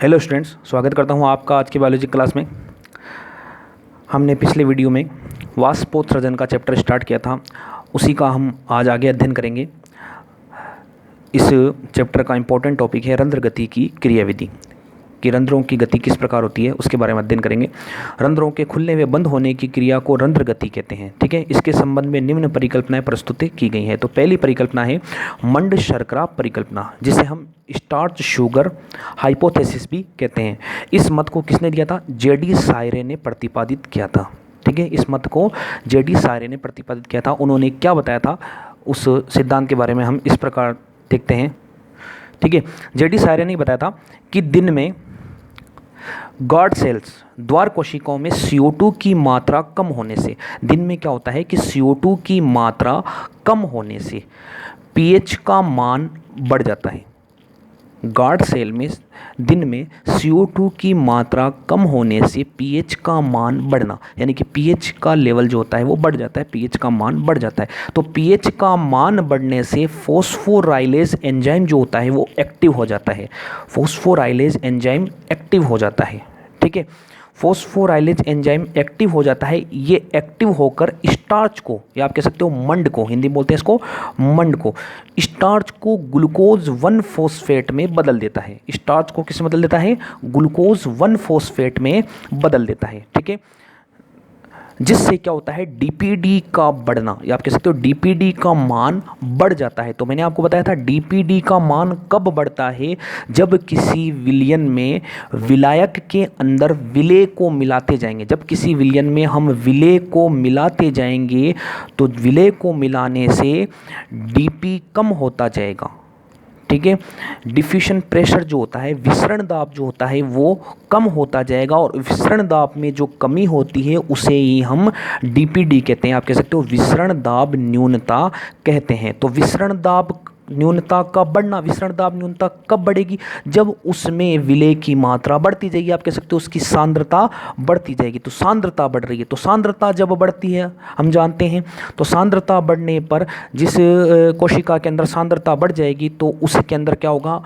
Hello students, स्वागत करता हूं आपका आज की बायोलॉजी क्लास में। हमने पिछले वीडियो में वाष्पोत्सर्जन का चैप्टर स्टार्ट किया था, उसी का हम आज आगे अध्ययन करेंगे। इस चैप्टर का इम्पोर्टेंट टॉपिक है रंध्र गति की क्रियाविधि, कि रंध्रों की गति किस प्रकार होती है उसके बारे में अध्ययन करेंगे। रंध्रों के खुलने व बंद होने की क्रिया को रंध्र गति कहते हैं। ठीक है, इसके संबंध में निम्न परिकल्पनाएं प्रस्तुत की गई हैं। तो पहली परिकल्पना है मंड शर्करा परिकल्पना, जिसे हम स्टार्च शुगर हाइपोथेसिस भी कहते हैं। इस मत को किसने दिया था? जेडी सायरे ने प्रतिपादित किया था। ठीक है, इस मत को जेडी सायरे ने प्रतिपादित किया था। उन्होंने क्या बताया था, उस सिद्धांत के बारे में हम इस प्रकार देखते हैं। ठीक है, जेडी सायरे ने बताया था कि दिन में गॉड सेल्स द्वार कोशिकाओं में CO2 की मात्रा कम होने से, दिन में क्या होता है कि CO2 की मात्रा कम होने से pH का मान बढ़ जाता है। गार्ड सेल में दिन में CO2 की मात्रा कम होने से pH का मान बढ़ना, यानी कि pH का लेवल जो होता है वो बढ़ जाता है, pH का मान बढ़ जाता है। तो pH का मान बढ़ने से फॉस्फोराइलेज एंजाइम जो होता है वो एक्टिव हो जाता है। फॉस्फोराइलेज एंजाइम एक्टिव हो जाता है। ठीक है, फॉस्फोराइलेज एंजाइम एक्टिव हो जाता है। ये एक्टिव होकर स्टार्च को, या आप कह सकते हो मंड को, हिंदी बोलते हैं इसको मंड को, स्टार्च को ग्लूकोज 1 फॉस्फेट में बदल देता है। स्टार्च को किस में बदल देता है? ग्लूकोज 1 फॉस्फेट में बदल देता है। ठीक है, जिससे क्या होता है? डीपीडी का बढ़ना, या आप कह सकते हो डीपीडी का मान बढ़ जाता है। तो मैंने आपको बताया था डीपीडी का मान कब बढ़ता है? जब किसी विलयन में विलायक के अंदर विलेय को मिलाते जाएंगे। जब किसी विलयन में हम विलेय को मिलाते जाएंगे तो विलेय को मिलाने से डीपी कम होता जाएगा। ठीक है, डिफ्यूशन प्रेशर जो होता है, विसरण दाब जो होता है वो कम होता जाएगा, और विसरण दाब में जो कमी होती है उसे ही हम डीपीडी कहते हैं। आप कह सकते हो विसरण दाब न्यूनता कहते हैं। तो विसरण दाब न्यूनता का बढ़ना, विसरण दाब न्यूनता कब बढ़ेगी? जब उसमें विलेय की मात्रा बढ़ती जाएगी। आप कह सकते हो उसकी सांद्रता बढ़ती जाएगी। तो सांद्रता बढ़ रही है, तो सांद्रता जब बढ़ती है हम जानते हैं, तो सांद्रता बढ़ने पर जिस कोशिका के अंदर सांद्रता बढ़ जाएगी तो उसके अंदर क्या होगा?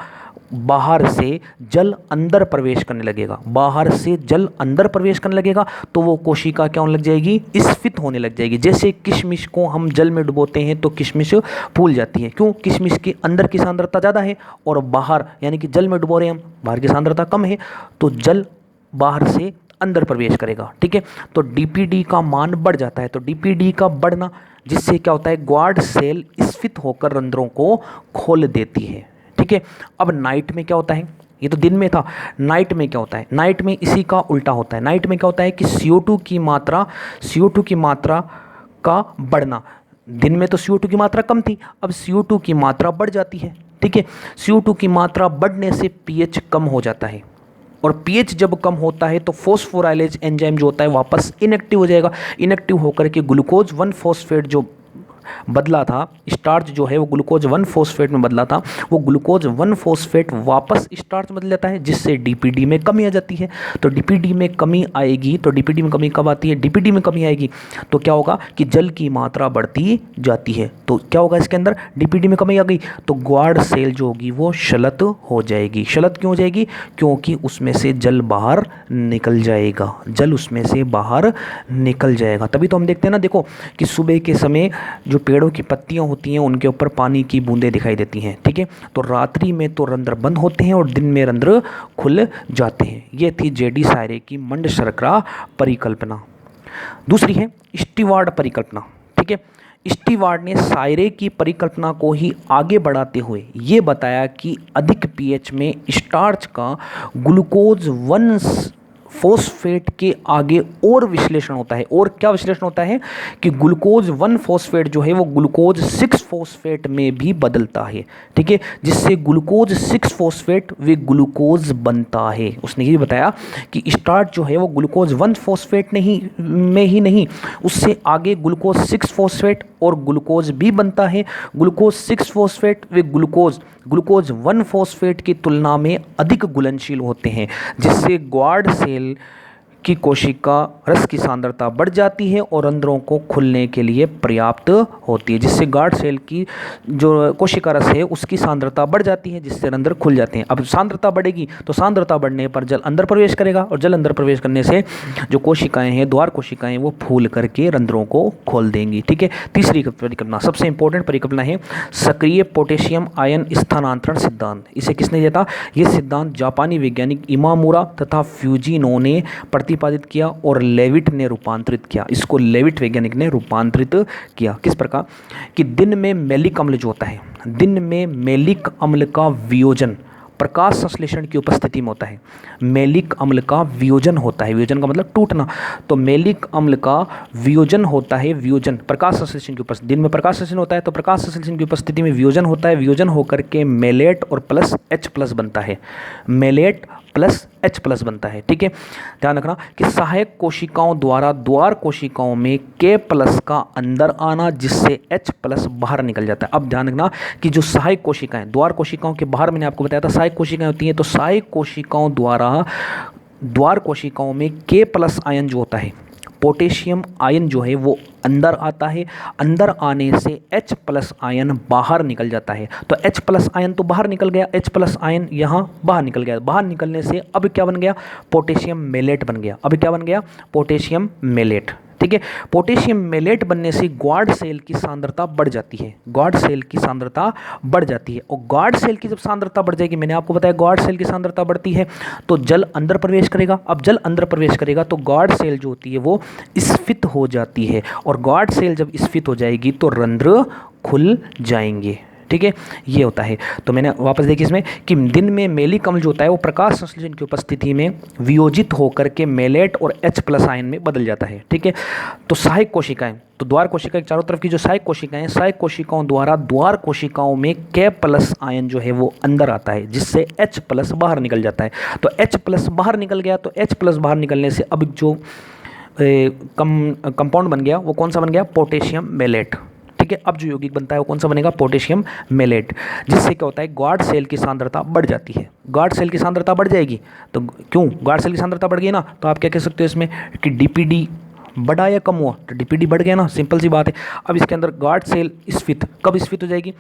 बाहर से जल अंदर प्रवेश करने लगेगा। बाहर से जल अंदर प्रवेश करने लगेगा तो वो कोशिका क्या होने लग जाएगी? स्फीत होने लग जाएगी। जैसे किशमिश को हम जल में डुबोते हैं तो किशमिश फूल जाती है। क्यों? किशमिश के अंदर की सांद्रता ज़्यादा है और बाहर, यानी कि जल में डुबो रहे हैं हम, बाहर की सांद्रता कम है, तो जल बाहर से अंदर प्रवेश करेगा। ठीक है, तो डीपीडी का मान बढ़ जाता है। तो डीपीडी का बढ़ना, जिससे क्या होता है? ग्वाड सेल स्फीत होकर रंध्रों को खोल देती है। ठीक है, अब नाइट में क्या होता है? ये तो दिन में था, नाइट में क्या होता है? नाइट में इसी का उल्टा होता है। नाइट में क्या होता है कि CO2 की मात्रा का बढ़ना। दिन में तो CO2 की मात्रा कम थी, अब CO2 की मात्रा बढ़ जाती है। ठीक है, CO2 की मात्रा बढ़ने से pH कम हो जाता है, और pH जब कम होता है तो फॉस्फोराइलेज एंजाइम जो होता है वापस इनएक्टिव हो जाएगा। इनएक्टिव होकर के ग्लूकोज 1 फॉस्फेट जो बदला था, स्टार्च जो है वो ग्लूकोज 1 फॉस्फेट में बदला था, वो ग्लूकोज 1 फॉस्फेट वापस स्टार्च बदल जाता है, जिससे डीपीडी में कमी आ जाती है। तो डीपीडी में कमी आएगी, तो डीपीडी में कमी कब आती है? डीपीडी में कमी आएगी तो क्या होगा कि जल की मात्रा बढ़ती जाती है। तो क्या होगा इसके अंदर? डीपीडी में कमी आ गई तो ग्वाड सेल जो होगी वो शलत हो जाएगी। शलत क्यों हो जाएगी? क्योंकि उसमें से जल बाहर निकल जाएगा, जल उसमें से बाहर निकल जाएगा। तभी तो हम देखते हैं ना, देखो कि सुबह के समय जो पेड़ों की पत्तियां होती हैं उनके ऊपर पानी की बूंदें दिखाई देती हैं। ठीक है, तो रात्रि में तो रंध्र बंद होते हैं और दिन में रंध्र खुल जाते हैं। ये थी जेडी सायरे की मंड शर्करा परिकल्पना। दूसरी है स्टीवार्ड परिकल्पना। ठीक है, स्टीवार्ड ने सायरे की परिकल्पना को ही आगे बढ़ाते हुए ये बताया कि अधिक pH में स्टार्च का ग्लूकोज 1 फॉस्फेट के आगे और विश्लेषण होता है। और क्या विश्लेषण होता है कि ग्लूकोज 1 फॉस्फेट जो है वो ग्लूकोज 6 फॉस्फेट में भी बदलता है। ठीक है, जिससे ग्लूकोज 6 फॉस्फेट वे ग्लूकोज बनता है। उसने ये बताया कि स्टार्च जो है वो ग्लूकोज 1 फॉस्फेट में ही नहीं, उससे आगे ग्लूकोज 6 फॉस्फेट और ग्लूकोज भी बनता है। ग्लूकोज 6 फॉस्फेट वे ग्लूकोज 1 फॉस्फेट की तुलना में अधिक घुलनशील होते हैं, जिससे ग्वाड सेल कि कोशिका रस की सांद्रता बढ़ जाती है और रंध्रों को खुलने के लिए पर्याप्त होती है, जिससे गार्ड सेल की जो कोशिका रस है उसकी सांद्रता बढ़ जाती है, जिससे रंध्र खुल जाते हैं। अब सांद्रता बढ़ेगी तो सांद्रता बढ़ने पर जल अंदर प्रवेश करेगा और जल अंदर प्रवेश करने से जो कोशिकाएं हैं, द्वार कोशिकाएं, वो फूल करके रंध्रों को खोल देंगी। ठीक है। तीसरी परिकल्पना, सबसे इंपॉर्टेंट परिकल्पना है सक्रिय पोटेशियम आयन स्थानांतरण सिद्धांत। इसे किसने दिया था? यह सिद्धांत जापानी वैज्ञानिक इमामुरा तथा फ्यूजिनो ने प्रतिपादित किया और लेविट ने रूपांतरित किया। इसको लेविट वैज्ञानिक ने रूपांतरित किया। किस प्रकार कि दिन में मैलिक अम्ल जो होता है, दिन में मैलिक अम्ल का वियोजन प्रकाश संश्लेषण की उपस्थिति में होता है। मैलिक अम्ल का वियोजन होता है, वियोजन का मतलब टूटना, तो मैलिक अम्ल का वियोजन होता है, वियोजन प्रकाश संश्लेषण की उपस्थिति, दिन में प्रकाश संश्लेषण होता है तो प्रकाश संश्लेषण की उपस्थिति में वियोजन होता है, वियोजन होकर के मेलेट और प्लस H प्लस बनता है, मेलेट प्लस H प्लस बनता है। ठीक है। ध्यान रखना कि सहायक कोशिकाओं द्वारा द्वार कोशिकाओं में K प्लस का अंदर आना, जिससे H प्लस बाहर निकल जाता है। अब ध्यान रखना कि जो सहायक कोशिकाएं, द्वार कोशिकाओं के बाहर मैंने आपको बताया था सहायक कोशिकाएं होती हैं, तो सहायक कोशिकाओं द्वारा द्वार कोशिकाओं में K प्लस आयन जो होता है, पोटेशियम आयन जो है वो अंदर आता है, अंदर आने से H प्लस आयन बाहर निकल जाता है। तो H प्लस आयन तो बाहर निकल गया, H प्लस आयन यहाँ बाहर निकल गया, बाहर निकलने से अब क्या बन गया? पोटेशियम मेलेट बन गया। अब क्या बन गया? Potassium malate. ठीक है। पोटेशियम मेलेट बनने से ग्वाड सेल की सांद्रता बढ़ जाती है, ग्वाड सेल की सांद्रता बढ़ जाती है, और ग्वाड सेल की जब सांद्रता बढ़ जाएगी, मैंने आपको बताया ग्वाड सेल की सांद्रता बढ़ती है तो जल अंदर प्रवेश करेगा। अब जल अंदर प्रवेश करेगा तो ग्वाड सेल जो होती है वो स्फीत हो जाती है, और ग्वाड सेल जब स्फीत हो जाएगी तो रंध्र खुल जाएंगे। ठीक है, ये होता है। तो मैंने वापस देखिए इसमें कि दिन में मैलिक अम्ल जो होता है वो प्रकाश संश्लेषण की उपस्थिति में वियोजित होकर के मेलेट और H प्लस आयन में बदल जाता है। ठीक है। तो सहायक कोशिकाएं, तो द्वार कोशिका के चारों तरफ की जो सहायक कोशिकाएं, सहायक कोशिकाओं द्वारा द्वार कोशिकाओं में K प्लस आयन जो है वो अंदर आता है, जिससे H प्लस बाहर निकल जाता है। तो H प्लस बाहर निकल गया, तो H प्लस बाहर निकलने से अब जो कंपाउंड बन गया वो कौन सा बन गया? Potassium malate. ठीक है। अब जो यौगिक बनता है वो कौन सा बनेगा? पोटेशियम मेलेट, जिससे क्या होता है? ग्वाड सेल की सांद्रता बढ़ जाती है। ग्वाड सेल की सांद्रता बढ़ जाएगी तो क्यों? ग्वाड सेल की सांद्रता बढ़ गई ना, तो आप क्या कह सकते हो इसमें कि डीपीडी बढ़ा या कम हुआ? तो डीपीडी बढ़ गया ना, सिंपल सी बात है। अब इसके अंदर गार्ड सेल स्फीत, कब स्फीत हो जाएगी?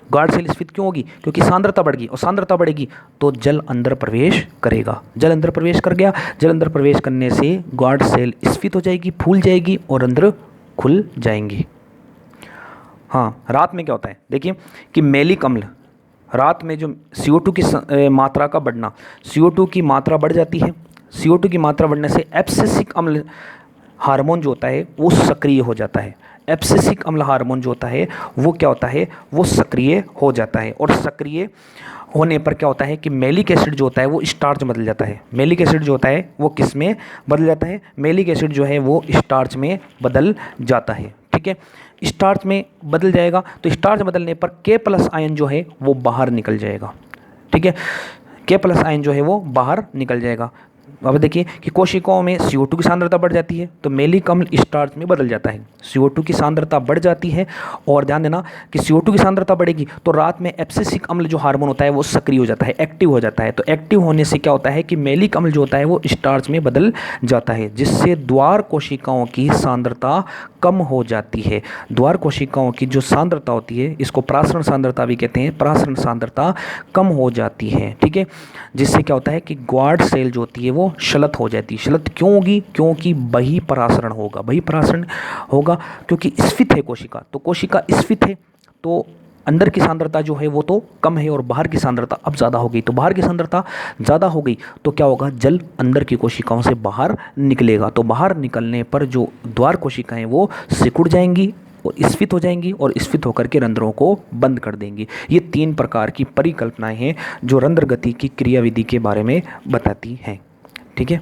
गार्ड सेल स्फीत क्यों होगी? क्योंकि सांद्रता बढ़ गई, और सांद्रता बढ़ेगी तो जल अंदर प्रवेश करेगा। जल अंदर प्रवेश कर गया, जल अंदर प्रवेश करने से गार्ड सेल स्फीत हो जाएगी, फूल जाएगी और अंदर खुल जाएंगी। हाँ, रात में क्या होता है? देखिए कि मैलिक अम्ल, रात में जो CO2 की मात्रा का बढ़ना, CO2 की मात्रा बढ़ जाती है। CO2 की मात्रा बढ़ने से एब्सिसिक अम्ल हार्मोन जो होता है वो सक्रिय हो जाता है। एब्सिसिक अम्ल हार्मोन जो होता है वो क्या होता है? वो सक्रिय हो जाता है, और सक्रिय होने पर क्या होता है कि मैलिक एसिड जो होता है वो स्टार्च में बदल जाता है। मैलिक एसिड जो होता है वो किस में बदल जाता है? मैलिक एसिड जो है वो स्टार्च में बदल जाता है। ठीक है। स्टार्च में बदल जाएगा तो स्टार्च बदलने पर K प्लस आयन जो है वो बाहर निकल जाएगा। ठीक है। K प्लस आयन जो है वो बाहर निकल जाएगा। अब देखिए कि कोशिकाओं में CO2 की सांद्रता बढ़ जाती है तो मैलिक अम्ल स्टार्च में बदल जाता है। CO2 की सांद्रता बढ़ जाती है, और ध्यान देना कि CO2 की सांद्रता बढ़ेगी तो रात में एब्सिसिक अम्ल जो हार्मोन होता है वो सक्रिय हो जाता है, एक्टिव हो जाता है। तो एक्टिव होने से क्या होता है कि मैलिक अम्ल जो होता है वो स्टार्च में बदल जाता है, जिससे द्वार कोशिकाओं की सांद्रता कम हो जाती है। द्वार कोशिकाओं की जो सांद्रता होती है, इसको प्रासरण सांद्रता भी कहते हैं, प्रासरण सांद्रता कम हो जाती है। ठीक है। जिससे क्या होता है कि ग्वाड सेल जो होती है वो शलत हो जाती है। शलत क्यों होगी? क्योंकि बहिःपरासरण होगा। बहिःपरासरण होगा क्योंकि स्फीत है कोशिका, तो कोशिका स्फीत है तो अंदर की सांद्रता जो है वो तो कम है और बाहर की सांद्रता अब ज़्यादा हो गई। तो बाहर की सांद्रता ज़्यादा हो गई तो क्या होगा? जल अंदर की कोशिकाओं से बाहर निकलेगा, तो बाहर निकलने पर जो द्वार कोशिकाएं वो सिकुड़ जाएंगी और स्फीत हो जाएंगी, और स्फीत होकर के रंध्रों को बंद कर देंगी। ये 3 प्रकार की परिकल्पनाएं हैं जो रंध्र गति की क्रियाविधि के बारे में बताती हैं। ठीक है।